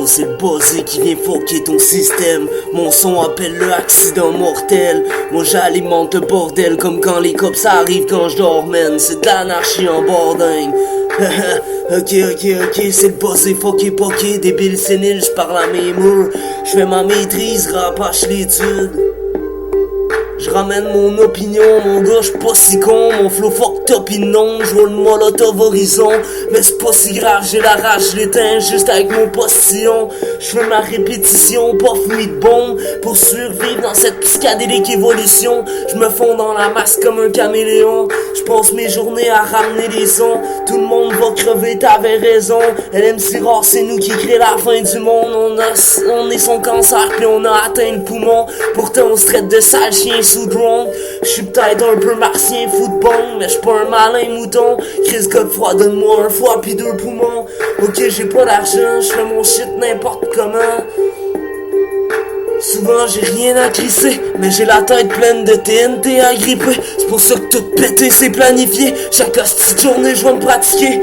Yo, c'est le buzzé qui vient fucker ton système. Mon son appelle le accident mortel. Moi j'alimente le bordel comme quand les cops arrivent quand je dors, man. C'est de l'anarchie en bordingue. ok, c'est le buzzé fucké poké. Débile sénile, j'parle à mes murs. J'fais ma maîtrise, rapache l'étude. J'ramène mon opinion, mon gars, j'suis pas si con. Mon flow fucked up non, j'roule le molotov horizon. Mais c'est pas si grave, j'ai la rage, j'l'éteins juste avec mon postillon. J'fais ma répétition, pas fluide bombe. Pour survivre dans cette psychédélique évolution. J'me fonds dans la masse comme un caméléon. J'passe mes journées à ramener des sons. Tout le monde va crever, t'avais raison. LMC rare, c'est nous qui crée la fin du monde. On est son cancer, puis on a atteint le poumon. Pourtant on se traite de sale chien sous drone. J'suis peut-être un peu martien, fou de bon, mais j'suis pas un malin mouton. Chris Godefroy, donne-moi un foie pis deux poumons. Ok, j'ai pas d'argent, j'fais mon shit n'importe comment. Souvent j'ai rien à crisser, mais j'ai la tête pleine de TNT à gripper. C'est pour ça que tout péter c'est planifié. Chaque hostie de journée je vais me pratiquer.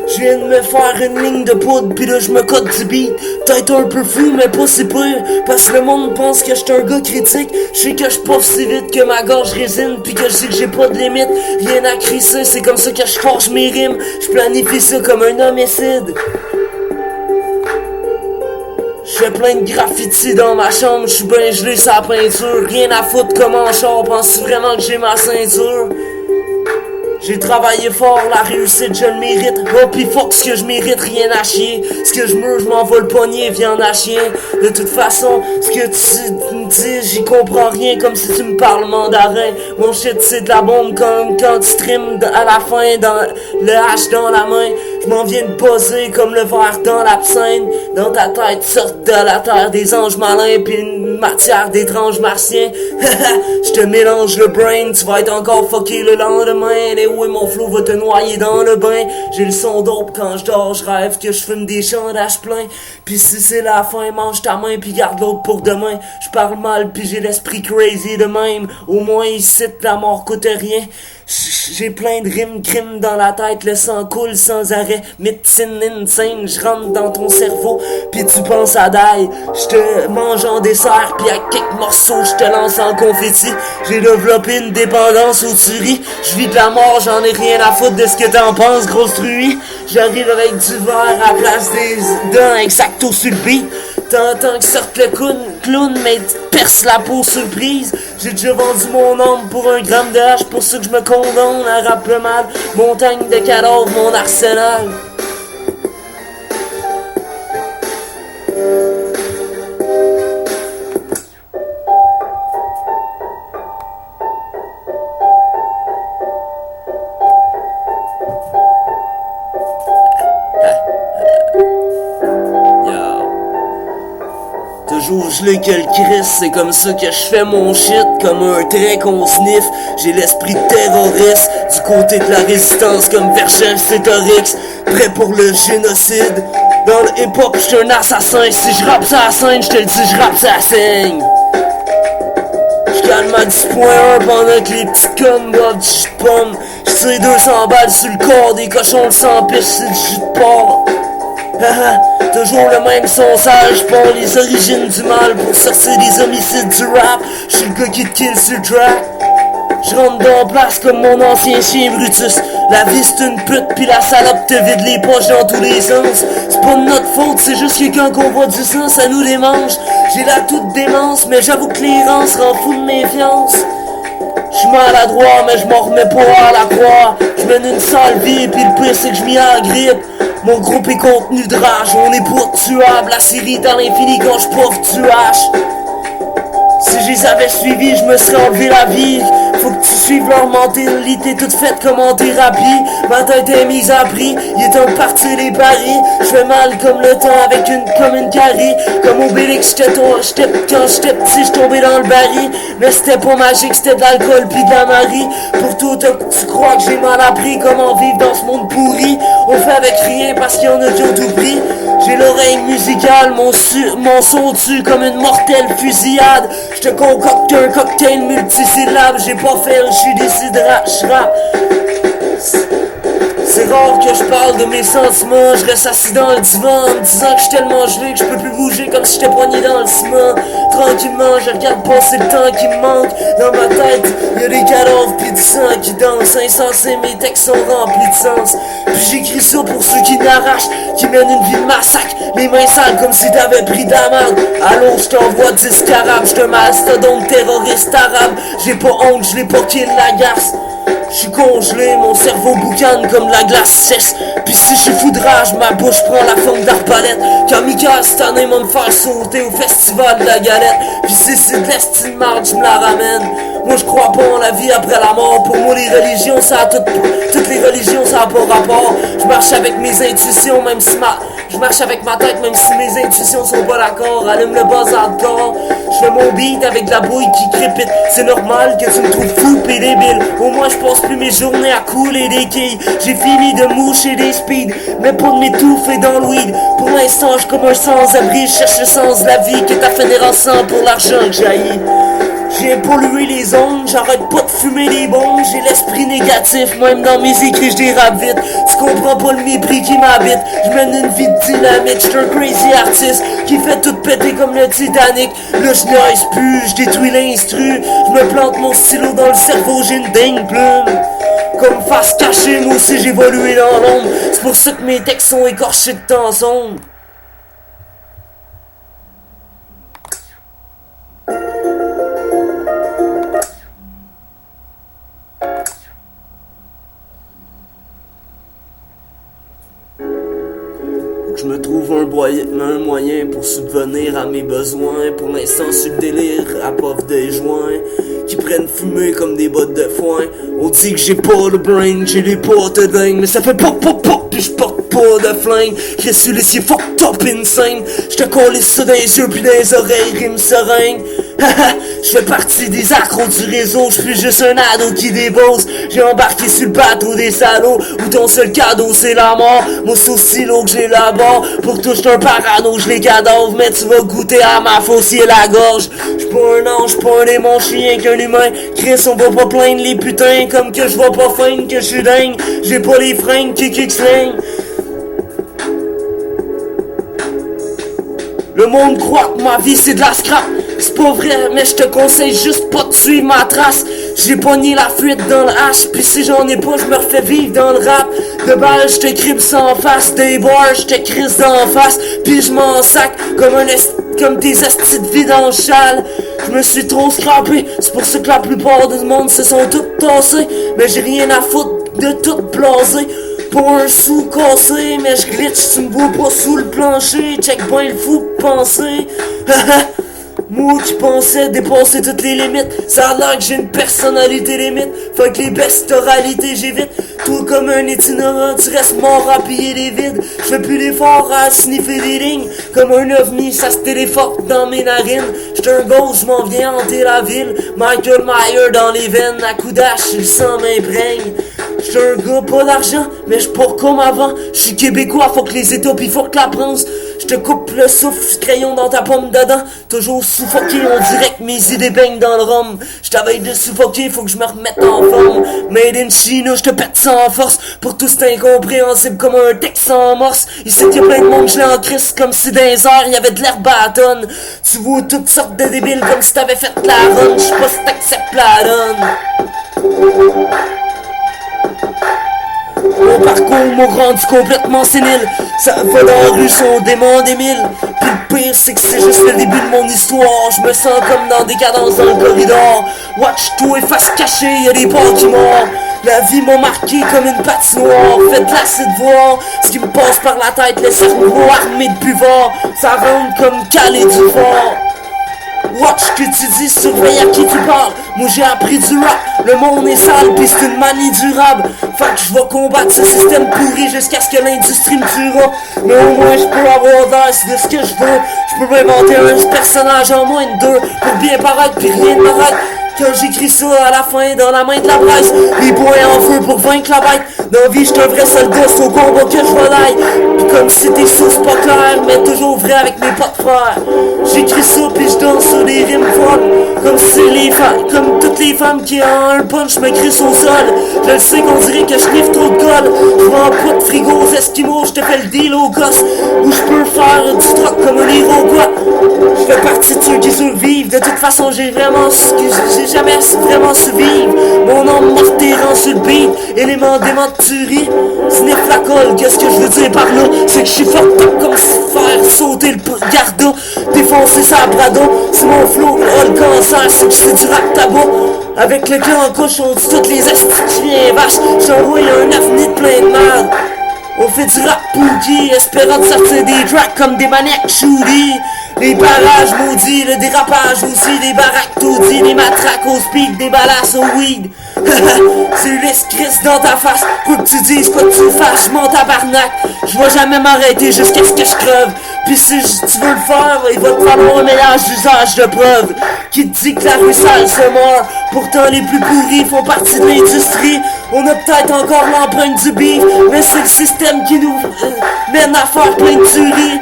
Je viens de me faire une ligne de poudre, pis là je me code du beat. Peut-être un peu fou, mais pas si pire. Parce que le monde pense que j'suis un gars critique. J'sais que j'puff si vite que ma gorge résine, pis que j'sais que j'ai pas de limite. Rien à crisser, c'est comme ça que j'forge mes rimes. J'planifie ça comme un homicide. J'fais plein de graffitis dans ma chambre, j'suis ben gelé sur la peinture. Rien à foutre comme en char, penses-tu vraiment que j'ai ma ceinture? J'ai travaillé fort, la réussite je le mérite. Oh pis fuck ce que je mérite, rien à chier. Ce que je meurs, je m'envole le poignet, viande à chien. De toute façon, ce que tu me dis, j'y comprends rien. Comme si tu me parles mandarin. Mon shit c'est de la bombe comme quand tu trimes à la fin dans le hache dans la main. Je m'en viens de buzzer comme le verre dans l'absinthe. Dans ta tête sorte de la terre des anges malins pis une matière d'étranges martiens. Je te mélange le brain, tu vas être encore fucké le lendemain. Oui, mon flow va te noyer dans le bain. J'ai le son dope quand je dors, je rêve que je fume des chandages pleins. Pis si c'est la fin, mange ta main pis garde l'autre pour demain. Je parle mal pis j'ai l'esprit crazy de même. Au moins ici la mort coûte rien. J'ai plein de rimes, crimes dans la tête, le sang coule sans arrêt. Médecine insane, je rentre dans ton cerveau, pis tu penses à die. Je te mange en dessert, pis à quelques morceaux, je te lance en confetti. J'ai développé une dépendance aux tueries. Je vis de la mort, j'en ai rien à foutre de ce que t'en penses, grosse truie. J'arrive avec du verre à place des dents, exacto sur le beat. T'entends que sorte le clown, mais perce la peau surprise. J'ai déjà vendu mon âme pour un gramme de hache, pour ça que je me condamne à rap le mal. Montagne de cadavres, mon arsenal. Toujours gelé que le Christ, c'est comme ça que je fais mon shit. Comme un trait qu'on sniff, j'ai l'esprit terroriste. Du côté de la résistance comme Vercingétorix, prêt pour le génocide. Dans le hip-hop, j'suis un assassin. Si j'rappe ça à scène, j'te le dis, j'rappe ça à saigne. J'calme à 10.1 pendant que les petites connes boivent du jus de pomme. J'tire 200 balles sur le corps, des cochons de 100 pièces, c'est du jus de porc. Toujours le même son sage, pour les origines du mal, pour sortir des homicides du rap. J'suis le gars qui te kill sur le track. J'rentre dans place comme mon ancien chien Brutus. La vie c'est une pute, pis la salope te vide les poches dans tous les sens. C'est pas de notre faute, c'est juste que quand on voit du sang, ça nous démange. J'ai la toute démence, mais j'avoue que l'errance rend fou de méfiance. J'suis maladroit, mais j'm'en remets pas à la croix. J'mène une sale vie, pis le pire c'est que j'm'y agrippe. Mon groupe est contenu de rage, on est pas tuable. La série dans l'infini quand j'pouffe du hache. Si je les avais suivis, je me serais enlevé la vie. Faut que tu suives leur mentalité toute faite comme en thérapie. Ma tête est mise à prix, il est temps de partir les paris. J'fais mal comme le temps avec comme une carie. Comme Obélix, quand j'étais petit, j'tombais dans le baril. Mais c'était pas magique, c'était de l'alcool pis de la marie. Pour tout, tu crois que j'ai mal appris comment vivre dans ce monde pourri. On fait avec rien parce qu'il y en a qui ont tout pris. J'ai l'oreille musicale, mon son tue comme une mortelle fusillade. J'te concocte un cocktail multisyllabe. J'ai pas fait, j'suis décidé, j'rappe. C'est rare que je parle de mes sentiments. Je reste assis dans le divan en me disant que je suis tellement gelé que je peux plus bouger comme si j'étais poigné dans le ciment. Tranquillement je regarde passer le temps qui me manque. Dans ma tête y'a des cadavres pis du sang qui dansent. Insensé, mes textes sont remplis de sens. Puis j'écris ça pour ceux qui n'arrachent, qui mènent une vie de massacre, les mains sales comme si t'avais pris de la merde. Allons, je t'envoie 10 carabes, j'suis un mastodonte terroriste arabe. J'ai pas honte, j'l'ai pas kill la garce. J'suis congelé, mon cerveau boucane comme la glace sèche. Pis si j'suis fou de rage, ma bouche prend la forme d'arbalète. Kamikaze cette année m'a me faire sauter au festival de la galette. Pis si c'est de l'estime marde, j'me la ramène. Moi j'crois pas en la vie après la mort. Pour moi les religions ça a toutes les religions ça a pas rapport. J'marche avec mes intuitions même si je marche avec ma tête même si mes intuitions sont pas d'accord. Allume le buzz hardcore. J'fais mon beat avec de la bouille qui crépite. C'est normal que tu me trouves fou pis débile. Au moins j'passe plus mes journées à couler des quilles. J'ai fini de moucher des speeds, mais pas de m'étouffer dans le weed. Pour l'instant j'suis comme un sans-abri. J'cherche le sens de la vie qui est à finir en sang pour l'argent que j'haïs. J'ai pollué les ondes, j'arrête pas de fumer des bombes. J'ai l'esprit négatif, même dans mes écrits j'dérape vite. Tu comprends pas le mépris qui m'habite. J'mène une vie de dynamite, j'suis un crazy artiste qui fait tout péter comme le Titanic. Là j'niaise plus, j'détruis l'instru. J'me plante mon stylo dans le cerveau, j'ai une dingue plume. Comme face cachée, moi aussi j'ai évolué dans l'ombre. C'est pour ça que mes textes sont écorchés de temps sombre. Je me trouve un moyen pour subvenir à mes besoins. Pour l'instant sur le délire, à pauvre des joints qui prennent fumée comme des bottes de foin. On dit que j'ai pas de brain, j'ai les potes de dingue, mais ça fait pop pop pop pis j'porte pas de flingue. J'ai su les fucked up insane. J'te colle ça dans les yeux pis dans les oreilles, rime seringue. Je fais partie des accros du réseau, je suis juste un ado qui débosse. J'ai embarqué sur le bateau des salauds, où ton seul cadeau c'est la mort. Moi c'est aussi l'eau que j'ai là-bas, pour toucher un parano, je les cadavre. Mais tu vas goûter à ma faucille la gorge. J'suis pas un ange, pas un démon, j'suis rien qu'un humain. Chris on va pas plaindre les putains, comme que je vais pas feindre que j'suis dingue. J'ai pas les fringues qui kicksling. Le monde croit que ma vie c'est de la scrap. C'est pas vrai, mais je te conseille juste pas de suivre ma trace. J'ai pogné la fuite dans le H, pis si j'en ai pas, je me refais vivre dans le rap. De balle, je te cripe sans face, des bars, je te crisse d'en face, pis je m'en sac comme des astis de vidange-chale. Je me suis trop scrappé, c'est pour ça que la plupart du monde se sont toutes tassés. Mais j'ai rien à foutre de tout blasé. Pour un sou cassé, mais je glitch, tu me vois pas sous le plancher. Check bien le fou de penser. Moi qui pensais dépasser toutes les limites, ça a l'air que j'ai une personnalité limite. Fait que les bestoralités j'évite. Toi comme un itinérant, tu restes mort à piller les vides. J'fais plus d'efforts à sniffer des lignes. Comme un ovni, ça se téléporte dans mes narines. J'suis un ghost, j'm'en viens hanter la ville. Michael Myers dans les veines, à coup d'âge, le sang m'imprègne. J'suis un gars pas d'argent, mais j'suis pas comme avant. J'suis québécois, faut que les États pis faut que la France. J'te coupe le souffle, crayon dans ta pomme dedans. Toujours suffoqué, on dirait que mes idées baignent dans le rhum. J't'avais de suffoquer, faut que je me remette en forme. Made in China, j'te pète sans force. Pour tous c'est incompréhensible comme un texte en morse. Ici y'a plein de monde, j'l'ai en crise comme si dans les airs y'avait de l'herbe à tonne. Tu vois toutes sortes de débiles comme si t'avais fait la run. J'sais pas si t'acceptes la donne. Mon parcours m'a rendu complètement sénile. Ça va dans la rue, son démon des mille. Puis le pire c'est que c'est juste le début de mon histoire. Je me sens comme dans des cadences dans le corridor. Watch tout et face cachée, y'a des porcs qui mordent. La vie m'a marqué comme une patinoire. Faites lasser de voir ce qui me passe par la tête. Le cerveau armé de buvard, ça rentre comme calé du fort. Watch ce que tu dis, surveille à qui tu parles. Moi j'ai appris du rap, le monde est sale pis c'est une manie durable. Fait que je vais combattre ce système pourri jusqu'à ce que l'industrie me tuera. Mais au moins je peux avoir l'air de ce que je veux. Je peux m'inventer un personnage en moins de deux pour bien paraître pis rien ne m'arrête. Quand j'écris ça à la fin dans la main de la presse, les poings en feu pour vaincre la bête. Dans la vie j'suis un vrai soldat, c'est au combat que je volaille. Comme si tes sources pas claires, mais toujours vrai avec mes potes frères. J'écris ça pis j'danse sur des rimes folles. Comme toutes les femmes qui ont un punch me crient au sol. Je le sais qu'on dirait que je livre trop de colle. J'vends de frigo aux Esquimaux, je te fais le deal au gosse. Ou je peux faire du troc comme un Iroquois. Je fais partie de ceux qui survivent. De toute façon, j'ai jamais vraiment su vivre. Mon nom mortérant sur le beat, élément démenturie. Sniff la colle, qu'est-ce que je veux dire par là? C'est que je suis fucked up comme faire sauter le garda, défoncer sa brado. C'est mon flow, le cancer, c'est que c'est du rap tabac. Avec le clan en cochon, dit toutes les astis qui viennent vaches. J'envoie un avenir plein de mal. On fait du rap pookie, espérant de sortir des tracks comme des maniaques shooty. Les barrages maudits, le dérapage aussi, des baraques taudis, des matraques au speed, des balasses au weed. C'est Ulysse Chris dans ta face, quoi que tu dises, quoi que tu fasses, mon tabarnak. Je vais jamais m'arrêter jusqu'à ce que je creve. Pis si tu veux le faire, il va te falloir un mélange d'usage de preuves. Qui te dit que la rue sale se mord? Pourtant les plus pourris font partie de l'industrie. On a peut-être encore l'empreinte du beef, mais c'est le système qui nous mène à faire plein de tueries.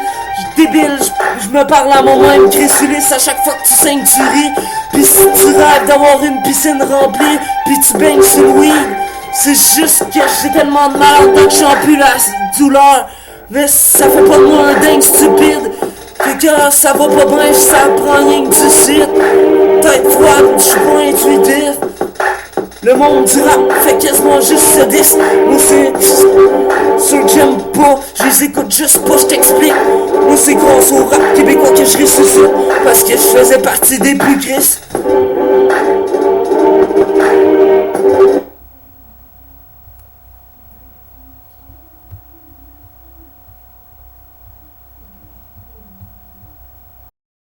Débile, je me parle à moi-même, Chrysulis, à chaque fois que tu saignes, tu ris. Pis si tu rêves d'avoir une piscine remplie, pis tu baignes sur le weed, c'est juste que j'ai tellement de mal que j'en plus la douleur. Mais ça fait pas de moi un dingue stupide. Fait que ça va pas bien, ça prend rien que du site. Tête froide, je suis pas intuitif. Le monde du rap fait quasiment juste ce disque. Moi c'est ceux que j'aime pas, je les écoute juste pas, je t'explique. Moi c'est grâce au rap québécois que je ressuscite, parce que je faisais partie des plus gris.